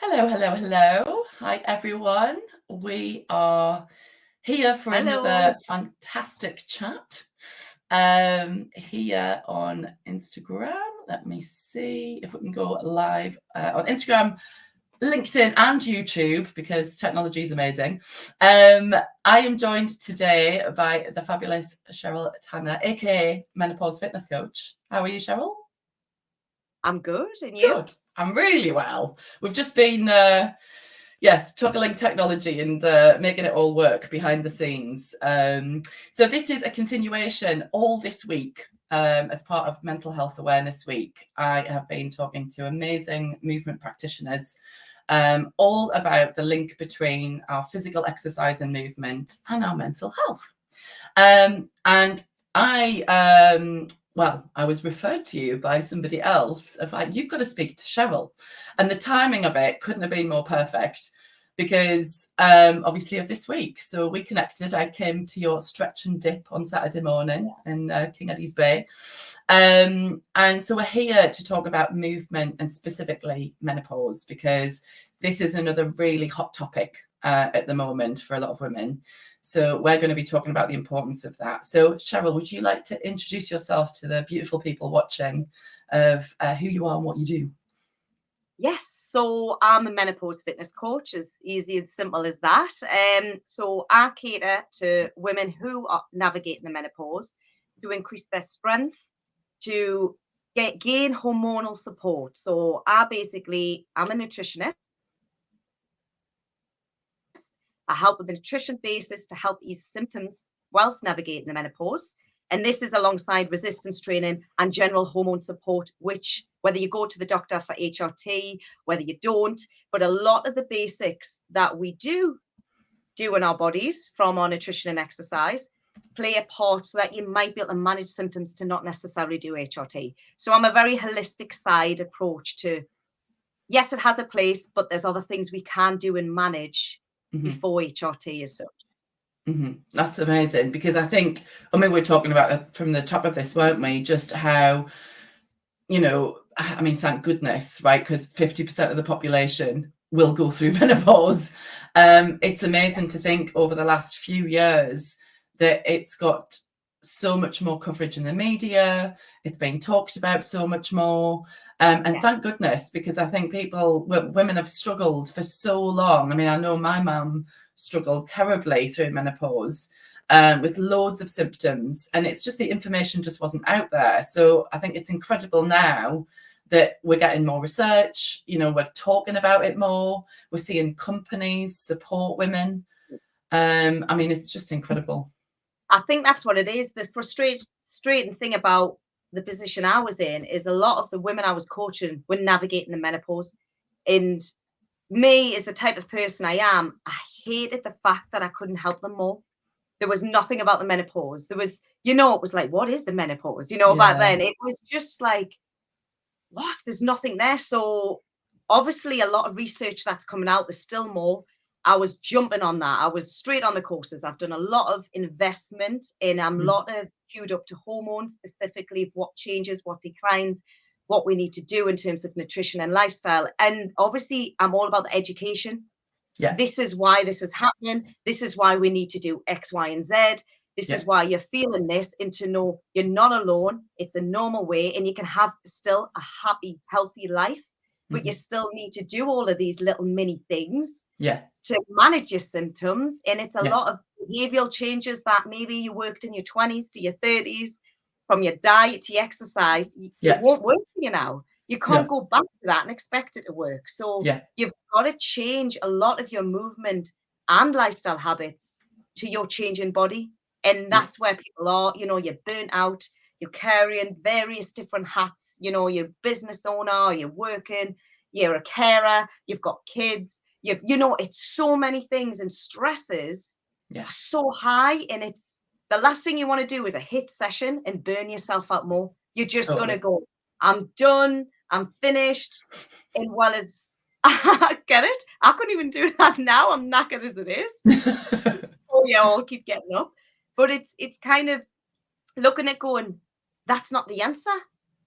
Hello, hello, hello. Hi, everyone. We are here for Hello. another fantastic chat here on Instagram. Let me see if we can go live on Instagram, LinkedIn, and YouTube because technology is amazing. I am joined today by the fabulous Cheryl Tanner, aka Menopause Fitness Coach. How are you, Cheryl? I'm good, and you? Good. I'm really well. We've just been, toggling technology and making it all work behind the scenes. So this is a continuation all this week as part of Mental Health Awareness Week. I have been talking to amazing movement practitioners all about the link between our physical exercise and movement and our mental health. And I was referred to you by somebody else of like, you've got to speak to Cheryl. And the timing of it couldn't have been more perfect because obviously of this week. So we connected. I came to your stretch and dip on Saturday morning in King Eddie's Bay. And so we're here to talk about movement and specifically menopause because this is another really hot topic at the moment for a lot of women. So we're going to be talking about the importance of that. So Cheryl, would you like to introduce yourself to the beautiful people watching of who you are and what you do? Yes, so I'm a menopause fitness coach, as easy and simple as that. So I cater to women who are navigating the menopause to increase their strength, to gain hormonal support. So I'm a nutritionist. I help with the nutrition basis to help ease symptoms whilst navigating the menopause. And this is alongside resistance training and general hormone support, which whether you go to the doctor for HRT, whether you don't, but a lot of the basics that we do in our bodies from our nutrition and exercise play a part so that you might be able to manage symptoms to not necessarily do HRT. So I'm a very holistic side approach to, yes, it has a place, but there's other things we can do and manage before HRT as such. That's amazing because I think, we're talking about from the top of this, weren't we? Just how, thank goodness, right? Because 50% of the population will go through menopause. It's amazing to think over the last few years that it's got so much more coverage in the media. It's being talked about so much more. And thank goodness, because I think women have struggled for so long. I know my mum struggled terribly through menopause with loads of symptoms, and it's just the information just wasn't out there. So I think it's incredible now that we're getting more research, we're talking about it more, we're seeing companies support women. It's just incredible. I think that's what it is. The frustrating thing about the position I was in is a lot of the women I was coaching were navigating the menopause. And me, as the type of person I am, I hated the fact that I couldn't help them more. There was nothing about the menopause. There was, it was like, what is the menopause? Back then, it was just like, what? There's nothing there. So obviously a lot of research that's coming out. There's still more. I was jumping on that. I was straight on the courses. I've done a lot of investment in a lot of queued up to hormones, specifically of what changes, what declines, what we need to do in terms of nutrition and lifestyle. And obviously I'm all about the education. Yeah. This is why this is happening. This is why we need to do X, Y, and Z. This is why you're feeling this, and to know you're not alone. It's a normal way, and you can have still a happy, healthy life, but you still need to do all of these little mini things to manage your symptoms. And it's a lot of behavioral changes that maybe you worked in your 20s to your 30s, from your diet to your exercise. It won't work for you now. You can't go back to that and expect it to work. So you've got to change a lot of your movement and lifestyle habits to your changing body. And that's where people are, you're burnt out, you're carrying various different hats, you're business owner, you're working, you're a carer, you've got kids, it's so many things, and stresses are so high. And it's the last thing you want to do is a hit session and burn yourself out more. You're just going to go, I'm done, I'm finished. And well as I get it, I couldn't even do that now. I'm knackered as it is. Oh yeah, I'll keep getting up. But it's kind of looking at going, that's not the answer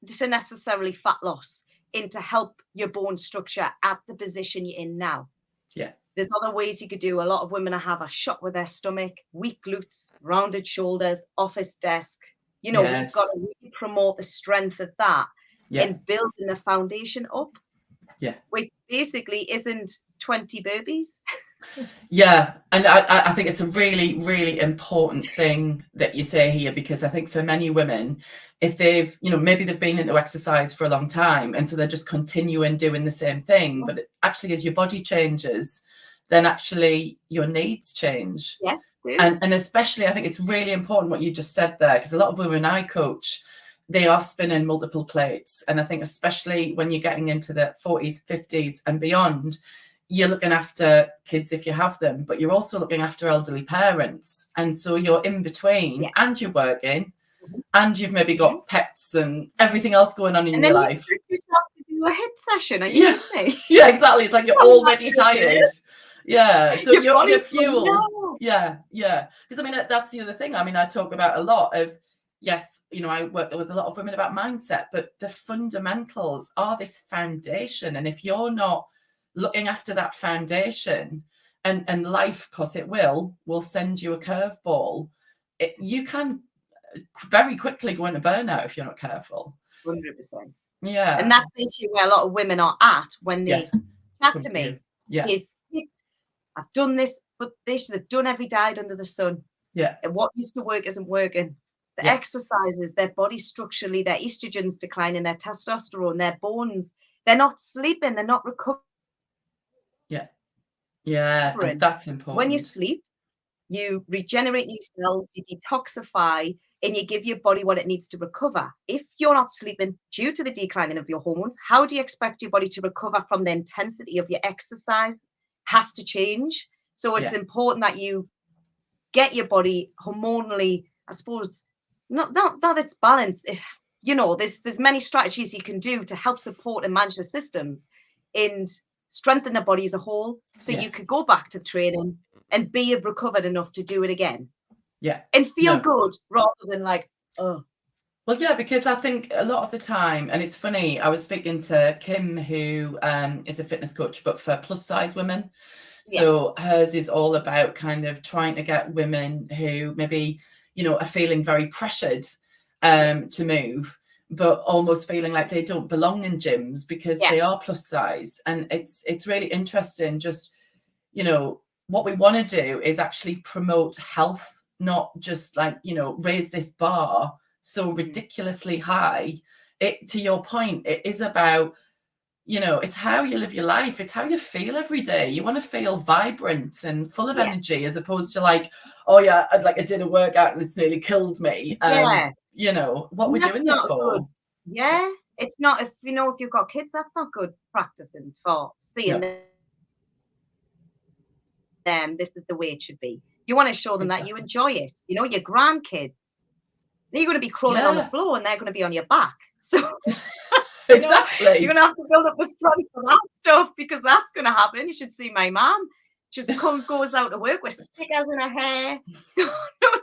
to necessarily fat loss. in to help your bone structure at the position you're in now. Yeah. There's other ways you could do. A lot of women have a shot with their stomach, weak glutes, rounded shoulders, office desk. You know, we've got to really promote the strength of that and building the foundation up. Yeah. Which basically isn't 20 burpees. Yeah, and I think it's a really, really important thing that you say here, because I think for many women, if they've, maybe they've been into exercise for a long time, and so they're just continuing doing the same thing, but actually as your body changes, then actually your needs change. Yes, and especially I think it's really important what you just said there, because a lot of women I coach, they are spinning multiple plates, and I think especially when you're getting into the 40s, 50s and beyond, you're looking after kids if you have them, but you're also looking after elderly parents. And so you're in between and you're working and you've maybe got pets and everything else going on in your life. And then you yourself to do a HIIT session. Are you with me? Yeah, exactly. It's like you're already tired. Yeah. So your fuel. Yeah. Because I mean, that's the other thing. I mean, I talk about a lot of, yes, I work with a lot of women about mindset, but the fundamentals are this foundation. And if you're not looking after that foundation, and life, because it will send you a curveball, you can very quickly go into burnout if you're not careful. 100%. Yeah. And that's the issue where a lot of women are at when they chat to me. Yeah. I've done this, but they've done every diet under the sun. Yeah. And what used to work isn't working. The exercises, their body structurally, their estrogen's declining, their testosterone, their bones, they're not sleeping, they're not recovering. Yeah, and that's important. When you sleep, you regenerate new cells, you detoxify, and you give your body what it needs to recover. If you're not sleeping due to the declining of your hormones, how do you expect your body to recover from the intensity of your exercise? Has to change. So it's important that you get your body hormonally, I suppose, not that it's balanced. If there's many strategies you can do to help support and manage the systems and strengthen the body as a whole, so you could go back to training and be recovered enough to do it again. Yeah. And feel good rather than like, oh. Well, yeah, because I think a lot of the time, and it's funny, I was speaking to Kim, who is a fitness coach, but for plus size women. So hers is all about kind of trying to get women who maybe, are feeling very pressured to move, but almost feeling like they don't belong in gyms because they are plus size. And it's really interesting. Just, what we want to do is actually promote health, not just like, raise this bar so ridiculously high. To your point, it is about, it's how you live your life. It's how you feel every day. You want to feel vibrant and full of energy, as opposed to like, oh yeah, I did a workout and it's nearly killed me. What we're doing this for. Good. Yeah. It's not, if you've got kids, that's not good practicing for seeing them. This is the way it should be. You want to show them that you enjoy it. Your grandkids, they're going to be crawling on the floor and they're going to be on your back. So exactly. You're going to have to build up the strength for that stuff, because that's going to happen. You should see my mom. Just goes out to work with stickers in her hair,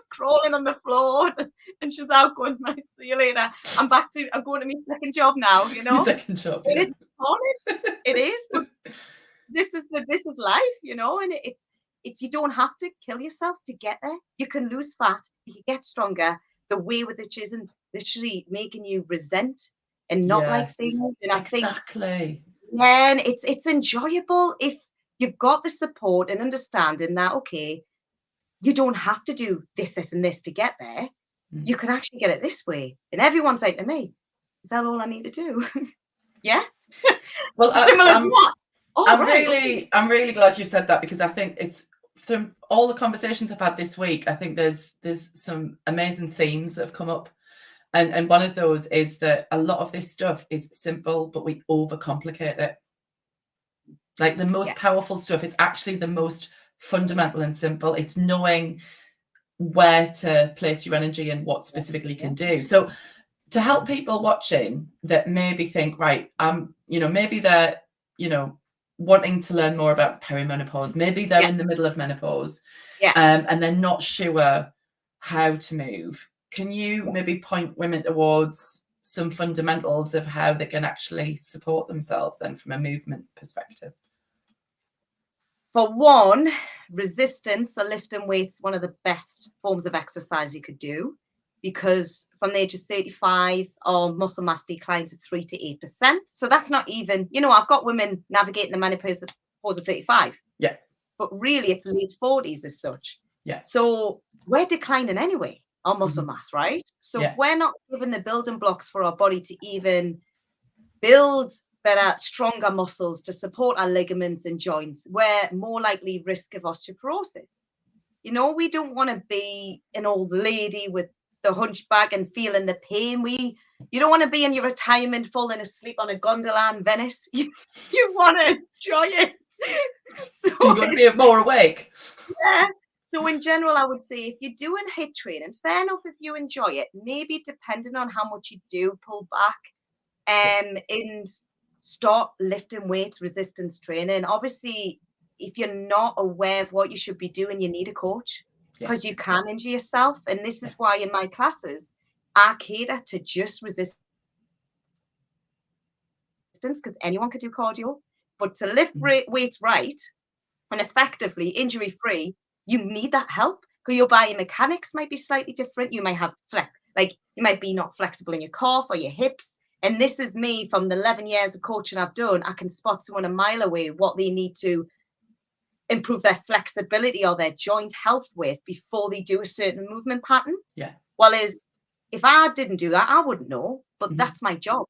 crawling on the floor, and she's out going, right, see you later. I'm going to my second job now, Your second job. And it's fun. It is. But this is life, and it's you don't have to kill yourself to get there. You can lose fat, you can get stronger. The way with which isn't literally making you resent and not like things. And I think and it's enjoyable if you've got the support and understanding that, okay, you don't have to do this, and this to get there. You can actually get it this way. And everyone's like to me, is that all I need to do? Yeah. Well, similar to that. I'm really glad you said that, because I think it's, from all the conversations I've had this week, I think there's some amazing themes that have come up. And one of those is that a lot of this stuff is simple, but we overcomplicate it. Like the most powerful stuff is actually the most fundamental and simple. It's knowing where to place your energy and what specifically you can do. So to help people watching that maybe think, right, maybe they're, wanting to learn more about perimenopause, maybe they're in the middle of menopause, and they're not sure how to move. Can you maybe point women towards, some fundamentals of how they can actually support themselves then from a movement perspective? For one, resistance or lifting weights, one of the best forms of exercise you could do, because from the age of 35, our muscle mass declines at 3 to 8%. So that's not even, I've got women navigating the menopause of 35. Yeah. But really it's late 40s as such. Yeah. So we're declining anyway, our muscle mass, right? So if we're not given the building blocks for our body to even build better, stronger muscles to support our ligaments and joints, we're more likely risk of osteoporosis. We don't want to be an old lady with the hunchback and feeling the pain. You don't want to be in your retirement falling asleep on a gondola in Venice. You want to enjoy it. So you want to be more awake. Yeah. So in general, I would say if you're doing HIIT training, fair enough if you enjoy it, maybe depending on how much you do, pull back and start lifting weights, resistance training. Obviously, if you're not aware of what you should be doing, you need a coach because you can injure yourself. And this is why in my classes, I cater to just resistance because anyone could do cardio. But to lift weights right and effectively injury-free, you need that help because your biomechanics might be slightly different. You might have you might be not flexible in your calf or your hips. And this is me from the 11 years of coaching I've done. I can spot someone a mile away what they need to improve their flexibility or their joint health with before they do a certain movement pattern. Yeah. Well, if I didn't do that, I wouldn't know, but that's my job.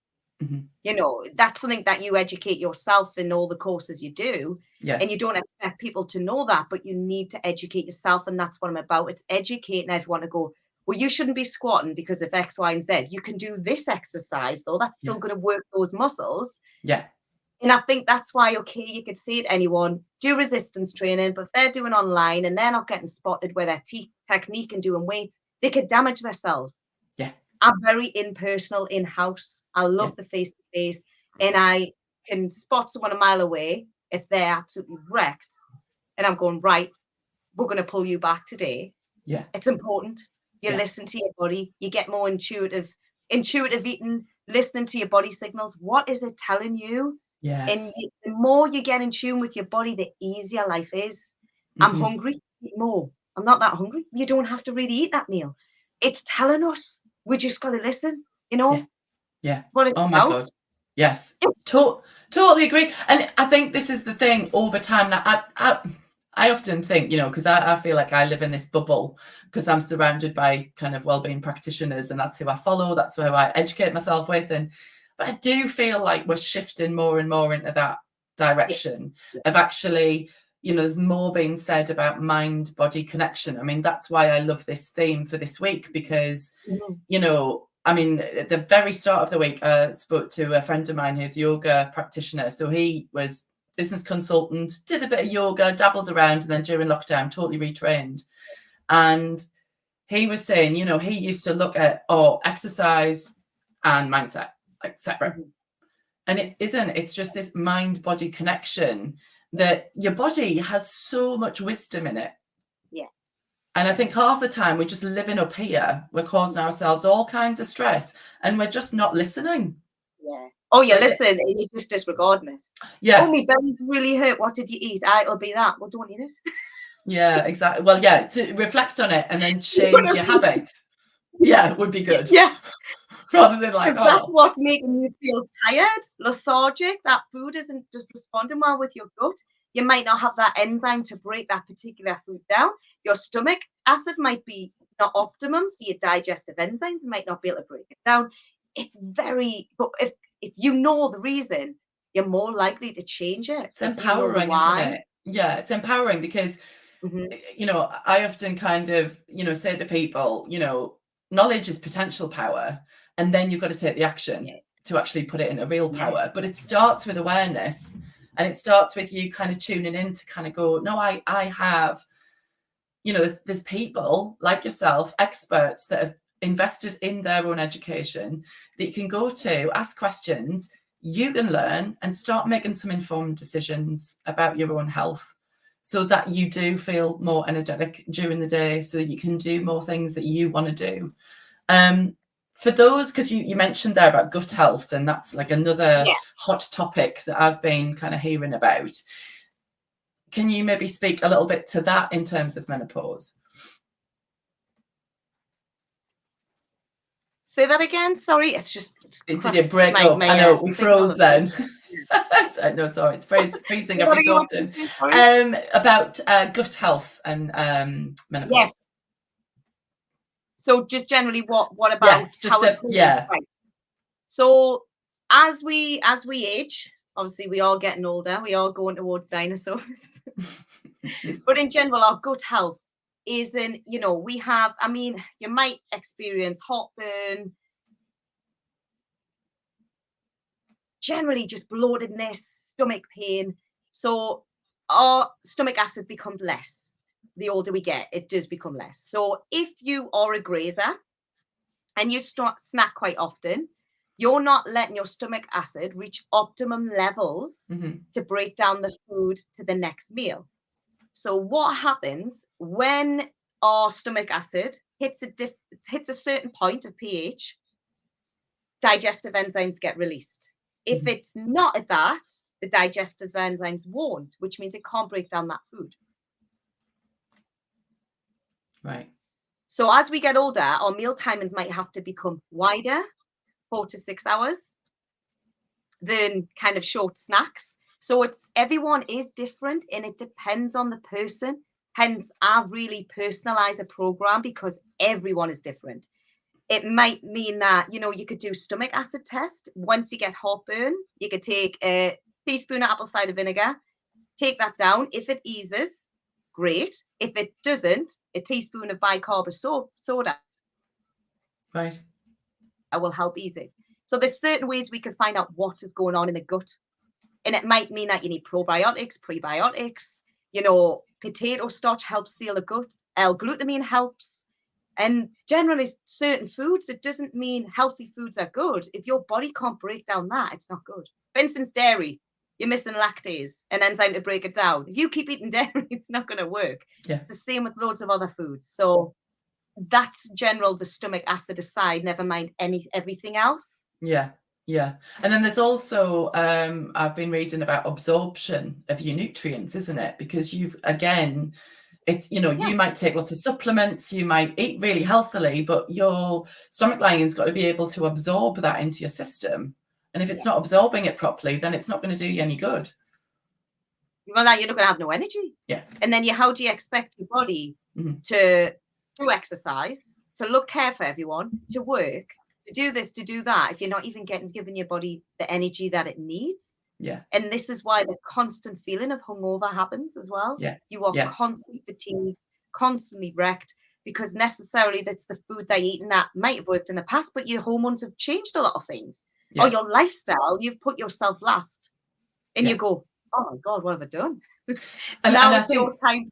That's something that you educate yourself in all the courses you do. Yes. And you don't expect people to know that, but you need to educate yourself. And that's what I'm about. It's educating everyone to go, well, you shouldn't be squatting because of X, Y, and Z. You can do this exercise, though. That's still going to work those muscles. Yeah. And I think that's why, okay, you could say to anyone, do resistance training, but if they're doing online and they're not getting spotted with their technique and doing weights, they could damage themselves. Yeah. I'm very impersonal in-house. I love the face-to-face, and I can spot someone a mile away if they're absolutely wrecked. And I'm going, right, we're going to pull you back today. Yeah. It's important. You listen to your body. You get more intuitive eating, listening to your body signals. What is it telling you? Yes. And the more you get in tune with your body, the easier life is. I'm hungry, eat more. I'm not that hungry. You don't have to really eat that meal. It's telling us. We just got to listen, Yeah. That's what it's my God. Yes. Totally agree. And I think this is the thing over time that I often think, because I feel like I live in this bubble because I'm surrounded by kind of wellbeing practitioners and that's who I follow. That's who I educate myself with. But I do feel like we're shifting more and more into that direction of actually, there's more being said about mind-body connection. I mean, that's why I love this theme for this week because, at the very start of the week, I spoke to a friend of mine who's a yoga practitioner. So he was business consultant, did a bit of yoga, dabbled around, and then during lockdown, totally retrained. And he was saying, he used to look at exercise and mindset like separate. And it isn't. It's just this mind-body connection that your body has so much wisdom in it. Yeah. And I think half the time we're just living up here. We're causing ourselves all kinds of stress and we're just not listening. Yeah. Oh, you listen and you're just disregarding it. Yeah. Oh, my belly's really hurt. What did you eat? It'll be that. Well, don't eat it. Yeah, exactly. Well, yeah, to reflect on it and then change your habit. Yeah, it would be good. Yeah. Rather than like, that's what's making you feel tired, lethargic. That food isn't just responding well with your gut. You might not have that enzyme to break that particular food down. Your stomach acid might be not optimum, so your digestive enzymes might not be able to break it down. It's but if you know the reason, you're more likely to change it. It's empowering, isn't it? Yeah, it's empowering because, I often kind of, say to people, knowledge is potential power. And then you've got to take the action to actually put it into real power. But it starts with awareness and it starts with you kind of tuning in to kind of go, no, I have, there's people like yourself, experts that have invested in their own education that you can go to, ask questions, you can learn and start making some informed decisions about your own health so that you do feel more energetic during the day so that you can do more things that you want to do. for those, because you mentioned there about gut health, and that's like another hot topic that I've been kind of hearing about. Can you maybe speak a little bit to that in terms of menopause? Say that again. Sorry, it's just did it break up? I know we froze then. No, sorry, it's freezing every so often. About gut health and menopause. Yes. So just generally, what about how it right. So as we age, obviously we are getting older, we are going towards dinosaurs. But in general, our gut health isn't, you know, we have, I mean, you might experience heartburn, generally just bloatedness, stomach pain. So our stomach acid becomes less. The older we get, it does become less. So if you are a grazer and you snack quite often, you're not letting your stomach acid reach optimum levels to break down the food to the next meal. So what happens when our stomach acid hits a certain point of pH, digestive enzymes get released. If it's not at that, the digestive enzymes won't, which means it can't break down that food. Right. So as we get older, our meal timings might have to become wider, 4 to 6 hours, than kind of short snacks. So everyone is different and it depends on the person. Hence, I really personalize a program because everyone is different. It might mean that, you know, you could do stomach acid test. Once you get heartburn, you could take a teaspoon of apple cider vinegar, take that down. If it eases, great. If it doesn't, a teaspoon of bicarb soda will help ease it. So there's certain ways we can find out what is going on in the gut. And it might mean that you need probiotics, prebiotics, you know, potato starch helps seal the gut, L-glutamine helps. And generally certain foods, it doesn't mean healthy foods are good. If your body can't break down that, it's not good. For instance, dairy, you're missing lactase, an enzyme to break it down. If you keep eating dairy, it's not going to work. Yeah. It's the same with loads of other foods. So that's general, the stomach acid aside, never mind everything else. Yeah. Yeah. And then there's also, I've been reading about absorption of your nutrients, isn't it? Because it's, you know, you might take lots of supplements, you might eat really healthily, but your stomach lining's got to be able to absorb that into your system. And if it's not absorbing it properly, then it's not going to do you any good. Well, now you're not going to have no energy. Yeah. And then how do you expect your body to do exercise, to care for everyone, to work, to do this, to do that, if you're not even giving your body the energy that it needs? Yeah. And this is why the constant feeling of hungover happens as well. Yeah. You are constantly fatigued, constantly wrecked, because necessarily that's the food they're eating that might have worked in the past, but your hormones have changed a lot of things. Or your lifestyle, you've put yourself last. And you go, oh my God, what have I done? And now it's your time.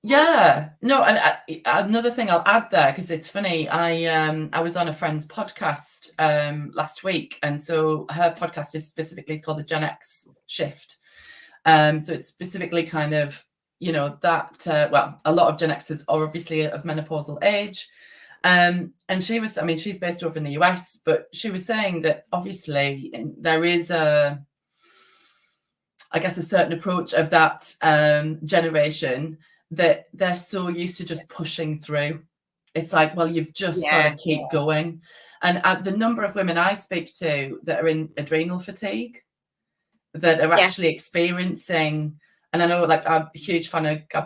Yeah, no, and another thing I'll add there, because it's funny, I was on a friend's podcast last week, and so her podcast is called the Gen X Shift. So it's specifically kind of, you know, that a lot of Gen Xers are obviously of menopausal age, and she's based over in the US, but she was saying that obviously there is a certain approach of that generation that they're so used to just pushing through. It's like, well, you've just got to keep going. And the number of women I speak to that are in adrenal fatigue, that are actually experiencing, and I know, like, I'm a huge fan of Dr.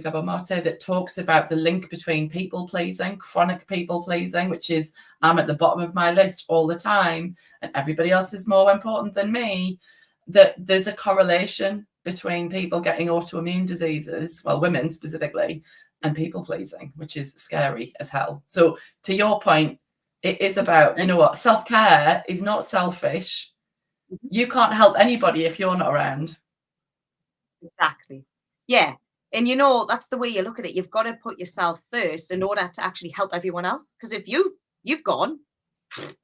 Gabor Mate, that talks about the link between people pleasing, chronic people pleasing, which is, I'm at the bottom of my list all the time, and everybody else is more important than me. That there's a correlation between people getting autoimmune diseases, well, women specifically, and people pleasing, which is scary as hell. So to your point, it is about, you know what, self-care is not selfish. You can't help anybody if you're not around. Exactly. Yeah. And you know, that's the way you look at it. You've got to put yourself first in order to actually help everyone else. Because if you've gone,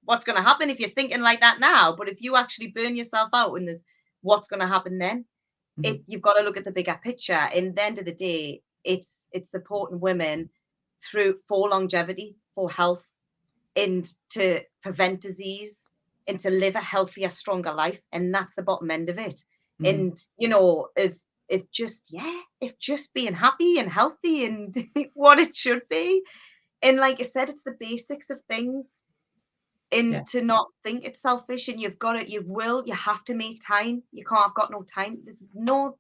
what's going to happen if you're thinking like that now? But if you actually burn yourself out, and there's what's going to happen then? You've got to look at the bigger picture. And at the end of the day, it's supporting women for longevity, for health, and to prevent disease and to live a healthier, stronger life. And that's the bottom end of it. Mhm. And, if just being happy and healthy and what it should be. And like I said, it's the basics of things. Yeah. And to not think it's selfish, and you have to make time. You can't have got no time.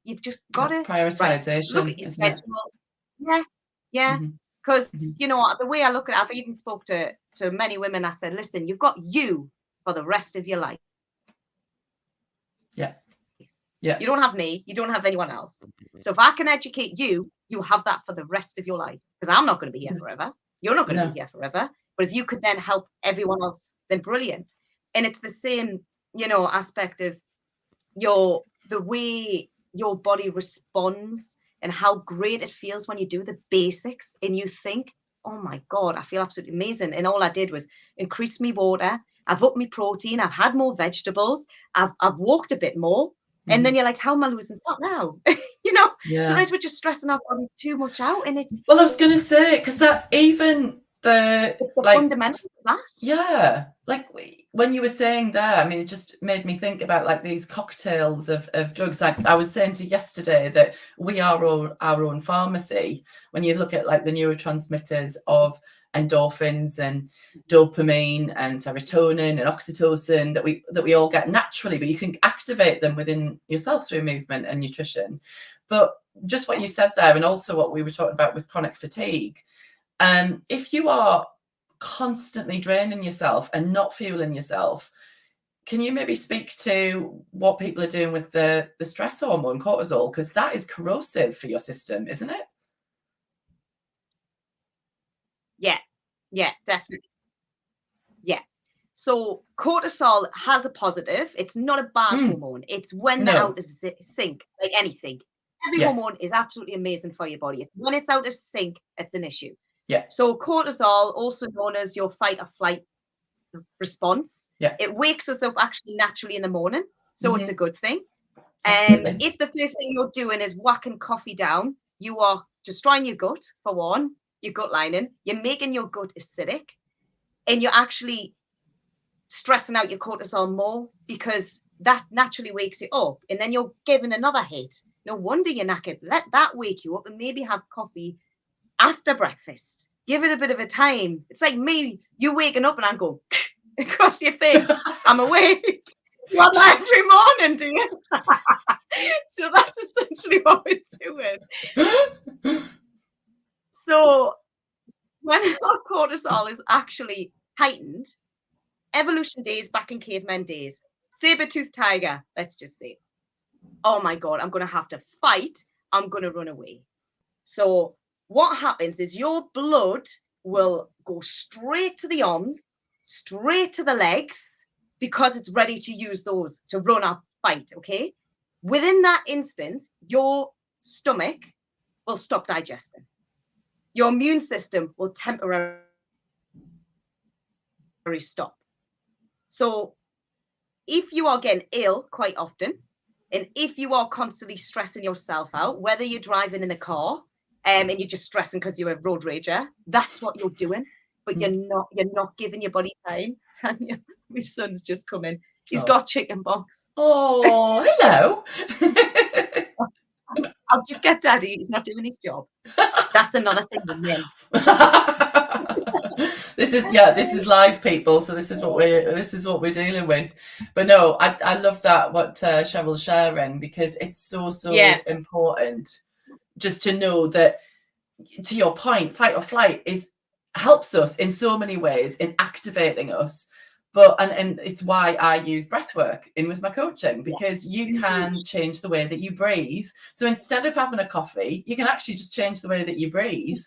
You've just got That's to, right, look at prioritization, your isn't it? schedule. Yeah, yeah. Mhm. Because, Mhm. the way I look at it, I've even spoke to many women. I said, listen, you've got you for the rest of your life. Yeah. Yeah. You don't have me. You don't have anyone else. So if I can educate you, you have that for the rest of your life. Because I'm not going to be here forever. You're not going to be No. here forever. But if you could then help everyone else, then brilliant. And it's the same, aspect of the way your body responds and how great it feels when you do the basics and you think, oh my God, I feel absolutely amazing. And all I did was increase my water. I've upped my protein. I've had more vegetables. I've walked a bit more. And then Mhm. you're like, how am I losing fat now? Yeah. Sometimes we're just stressing our bodies too much out, and Well, I was gonna say, because that even it's the like, fundamental of that. yeah, like when you were saying there, I mean, it just made me think about like these cocktails of drugs. Like I was saying to you yesterday that we are all our own pharmacy. When you look at like the neurotransmitters of endorphins and dopamine and serotonin and oxytocin that we all get naturally, but you can activate them within yourself through movement and nutrition. But just what Yeah. you said there, and also what we were talking about with chronic fatigue, if you are constantly draining yourself and not fueling yourself, can you maybe speak to what people are doing with the stress hormone cortisol? Because that is corrosive for your system, isn't it? Yeah. Yeah, definitely. Yeah. So cortisol has a positive. It's not a bad Mm, hormone. It's when they're no. out of sync, like anything. Every Yes. hormone is absolutely amazing for your body. It's when it's out of sync, it's an issue. Yeah. So cortisol, also known as your fight or flight response, Yeah. it wakes us up actually naturally in the morning. So it's a Hmm. good thing. Absolutely. If the first thing you're doing is whacking coffee down, you are destroying your gut, for one, your gut lining. You're making your gut acidic, and you're actually stressing out your cortisol more, because that naturally wakes you up, and then you're giving another hit. No wonder you're knackered. Let that wake you up, and maybe have coffee after breakfast. Give it a bit of a time. It's like me, you waking up and I'm going across your face. I'm awake. You want that every morning, do you? So that's essentially what we're doing. So when our cortisol is actually heightened, evolution days back in caveman days, saber-toothed tiger, let's just say, oh my God, I'm going to have to fight. I'm going to run away. So what happens is your blood will go straight to the arms, straight to the legs, because it's ready to use those to run or fight. Okay. Within that instance, your stomach will stop digesting. Your immune system will temporarily stop. So if you are getting ill quite often, and if you are constantly stressing yourself out, whether you're driving in a car, and you're just stressing because you're a road rager, that's what you're doing. But Mm. you're not giving your body time. Tanya, my son's just come in. He's Oh. got chicken pox. Oh, hello. I'll just get daddy. He's not doing his job. That's another thing with men. This is live, people, so this is what we're dealing with. But no, I love that what Cheryl's sharing, because it's Yeah. so important just to know that, to your point, fight or flight is helps us in so many ways in activating us. But and it's why I use breath work in with my coaching, because you can change the way that you breathe. So instead of having a coffee, you can actually just change the way that you breathe.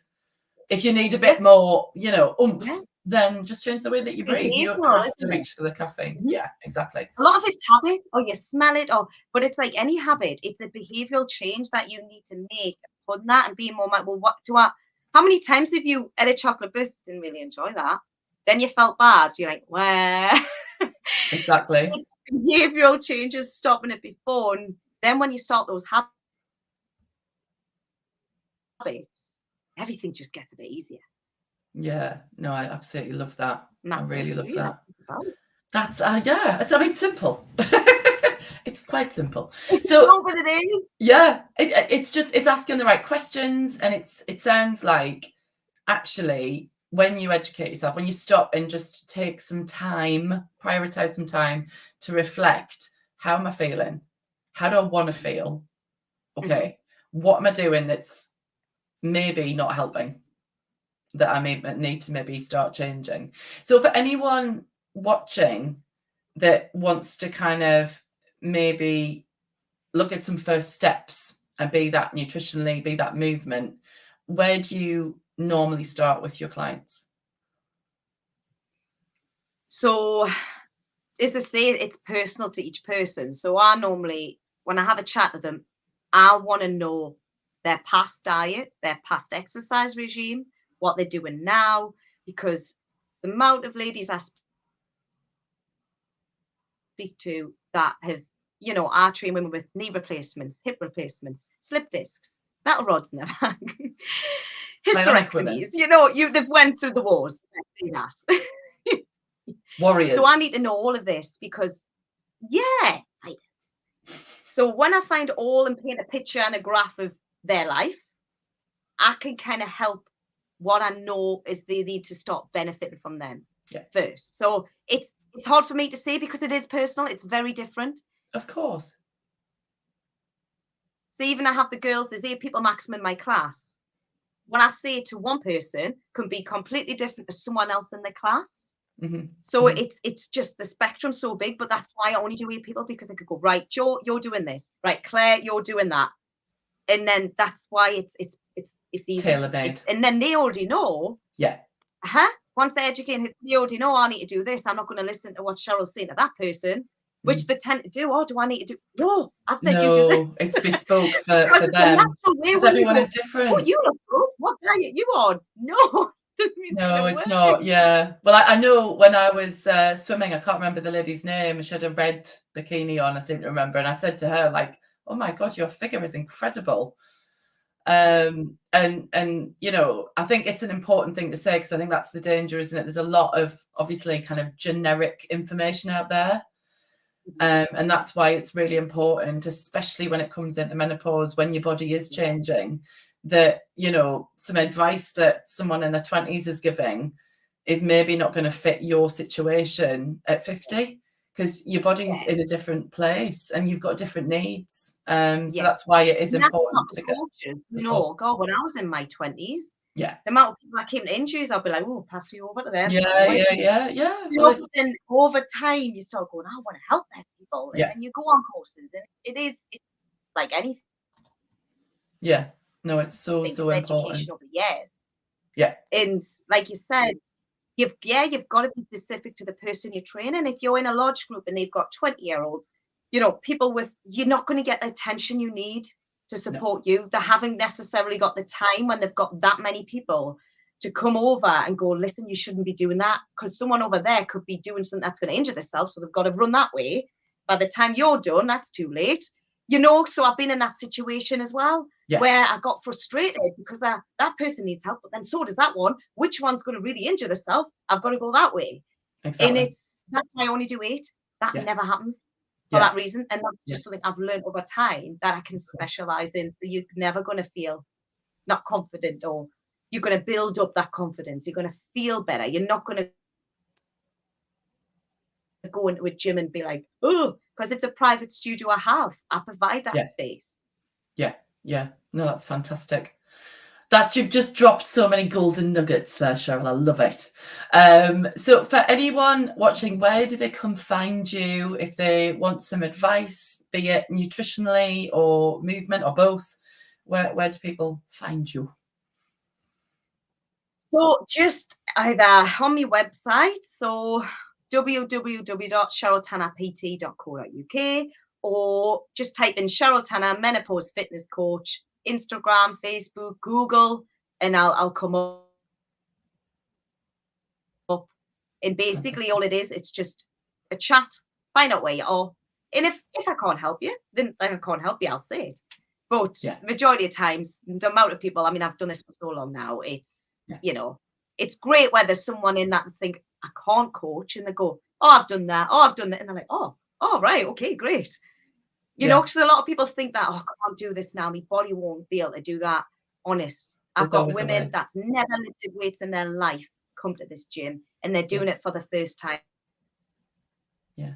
If you need a bit more, Yeah. oomph, then just change the way that you breathe. You don't Behavioral, have to isn't it? reach for the caffeine. Mhm. Yeah, exactly. A lot of it's habit, or you smell it, but it's like any habit. It's a behavioral change that you need to make on that, and be more like, well, what do I? How many times have you had a chocolate burst? Didn't really enjoy that. Then you felt bad. So you're like, where? Exactly. It's behavioral changes, stopping it before, and then when you start those habits, everything just gets a bit easier. Yeah. No, I absolutely love that. And I that's really it, love really. that. That's what it's about. That's yeah. I mean, it's simple. It's quite simple. It's So not what it is. yeah, it's just it's asking the right questions, and it sounds like actually when you educate yourself, when you stop and just take some time, prioritize some time to reflect, how am I feeling? How do I want to feel? Okay, what am I doing that's maybe not helping, that I may need to maybe start changing? So for anyone watching that wants to kind of maybe look at some first steps and be that nutritionally, be that movement, where do you normally start with your clients? So, as I say, it's personal to each person. So I normally, when I have a chat with them, I want to know their past diet, their past exercise regime, what they're doing now, because the amount of ladies I speak to that have, I train women with knee replacements, hip replacements, slip discs, metal rods in their back, Bionic women, hysterectomies. They've went through the wars. Let's say that. So I warriors. need to know all of this because, yeah, fighters. So when I find all and paint a picture and a graph of their life, I can kind of help what I know is they need to start benefiting from them first. So it's hard for me to say because it is personal. It's very different. Of course. So even I have the girls, there's 8 people maximum in my class. When I say it to one person, can be completely different to someone else in the class. Mm-hmm. So it's just the spectrum so big, but that's why I only do 8 people, because I could go, right, Joe, you're doing this, right, Claire, you're doing that, and then that's why it's easy. Tailor-made. And then they already know. Yeah. Once they're educated, they already know I need to do this. I'm not going to listen to what Cheryl's saying to that person, which they tend to do. Oh, do I need to do? No, I've said you do No, this. it's bespoke for Because it's a them. natural way Because when you everyone go, is oh, different. you look good. What diet you on? No, doesn't mean No, it's it's gonna not. work. Yeah. Well, I know when I was swimming, I can't remember the lady's name. She had a red bikini on, I seem to remember. And I said to her, like, oh my God, your figure is incredible. And I think it's an important thing to say, because I think that's the danger, isn't it? There's a lot of obviously kind of generic information out there. And that's why it's really important, especially when it comes into menopause, when your body is changing, that, some advice that someone in their 20s is giving is maybe not going to fit your situation at 50, because your body's in a different place and you've got different needs. So that's why it is And that's not important the to get coaches. support. God, when I was in my 20s, Yeah. the amount of people that came to injuries, I'll be like, oh, pass you over to them. Yeah. Well, But then over time, you start going, I want to help them people. And then you go on courses, and it's like anything. Yeah. No, it's so important. Education over years. Yeah. And like you said, you've got to be specific to the person you're training. If you're in a large group and they've got 20-year-olds, people you're not going to get the attention you need to support you. They haven't necessarily got the time when they've got that many people to come over and go, listen, you shouldn't be doing that, because someone over there could be doing something that's going to injure themselves. So they've got to run that way. By the time you're done, that's too late. So I've been in that situation as well, where I got frustrated because that person needs help, but then so does that one. Which one's going to really injure themselves? I've got to go that way. Exactly. And that's why I only do 8. That never happens for that reason. And that's just something I've learned over time that I can specialize in. So you're never going to feel not confident, or you're going to build up that confidence. You're going to feel better. You're not going to go into a gym and be like, oh, because it's a private studio I provide that space. Yeah. No, that's fantastic. You've just dropped so many golden nuggets there, Cheryl. I love it. So for anyone watching, where do they come find you if they want some advice, be it nutritionally or movement or both? Where do people find you? So just either on my website, so www.cheryltannerpt.co.uk, or just type in Cheryl Tanner Menopause Fitness Coach, Instagram, Facebook, Google, and I'll come up. And basically all it is, it's just a chat, find out where you are. And if I can't help you, then I can't help you, I'll say it. But majority of times, the amount of people, I mean, I've done this for so long now, it's, it's great where there's someone in that and think, I can't coach, and they go, oh, I've done that, and they're like, oh, right, okay, great. You know, because a lot of people think that, oh, I can't do this now, my body won't be able to do that. Honest, I've got women that's never lifted weights in their life come to this gym, and they're doing it for the first time. Yeah.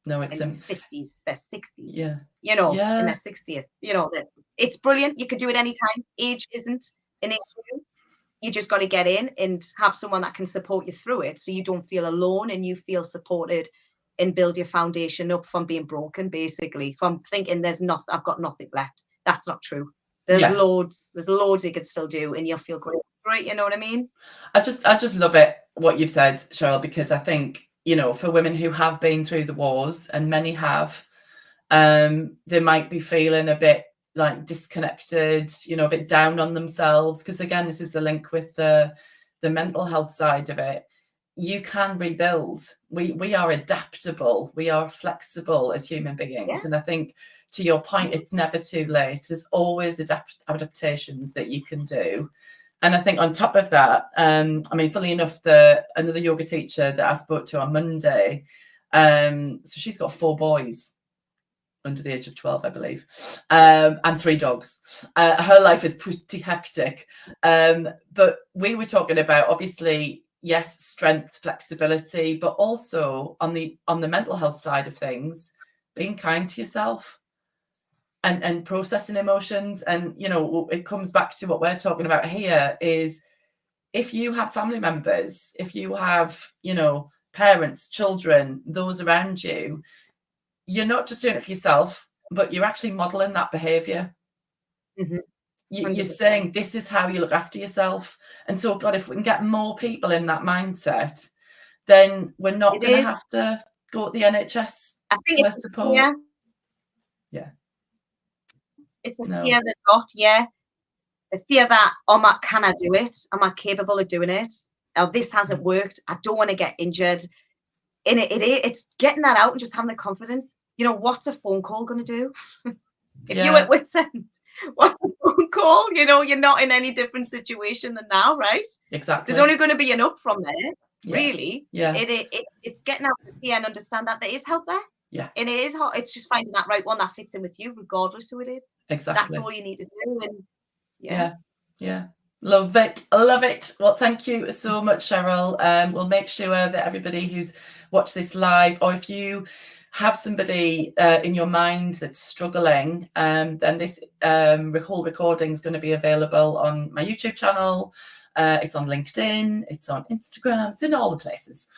No, it's in their 50s, their 60s, yeah, you know, in their 60th, you know, that it's brilliant. You can do it anytime. Age isn't an issue. You just got to get in and have someone that can support you through it, so you don't feel alone and you feel supported, and build your foundation up from being broken, basically, from thinking I've got nothing left. That's not true. There's loads you could still do, and you'll feel great. You know what I mean? I just love it, what you've said, Cheryl, because I think, you know, for women who have been through the wars, and many have, they might be feeling a bit like disconnected, you know, a bit down on themselves, because again, this is the link with the mental health side of it. You can rebuild. We are adaptable. We are flexible as human beings. And I think, to your point, it's never too late. There's always adaptations that you can do. And I think on top of that, I mean, funnily enough, another yoga teacher that I spoke to on Monday, so she's got 4 boys under the age of 12, I believe, and 3 dogs. Her life is pretty hectic. But we were talking about, obviously, yes, strength, flexibility, but also on the mental health side of things, being kind to yourself. And processing emotions. And, you know, it comes back to what we're talking about here is, if you have family members, if you have, you know, parents, children, those around you, you're not just doing it for yourself, but you're actually modeling that behavior. You're saying, this is how you look after yourself. And so, God, if we can get more people in that mindset, then we're not going to have to go at the NHS for support. It's a fear they've got, the fear that, can I do it? Am I capable of doing it? Oh, this hasn't worked. I don't want to get injured. And it's getting that out and just having the confidence. You know, what's a phone call going to do? If you're at wit's end, what's a phone call? You know, you're not in any different situation than now, right? Exactly. There's only going to be an up from there, really. It's getting out the fear and understand that there is help there. And it is hard. It's just finding that right one that fits in with you, regardless who it is. Exactly. That's all you need to do. And love it. Love it. Well, thank you so much, Cheryl. We'll make sure that everybody who's watched this live, or if you have somebody in your mind that's struggling, then this whole recording is going to be available on my YouTube channel. It's on LinkedIn, it's on Instagram, it's in all the places.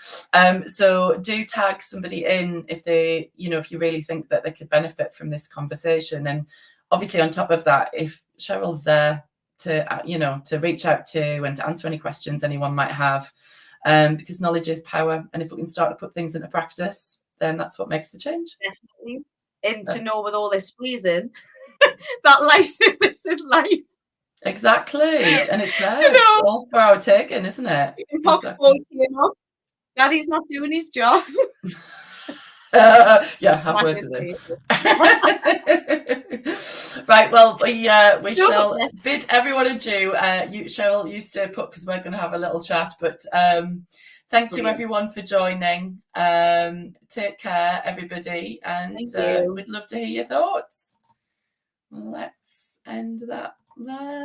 So do tag somebody in if they, you know, if you really think that they could benefit from this conversation. And obviously, on top of that, if Cheryl's there to, you know, to reach out to and to answer any questions anyone might have, because knowledge is power. And if we can start to put things into practice, then that's what makes the change. Definitely. And to know, with all this freezing, that life, this is life. Exactly. And it's there. It's all for our taking, isn't it? Exactly. Daddy's not doing his job. Have words with him. Right, well, we shall bid everyone adieu. Cheryl, you stay put because we're going to have a little chat. But thank you, everyone, for joining. Take care, everybody, and we'd love to hear your thoughts. Let's end that there.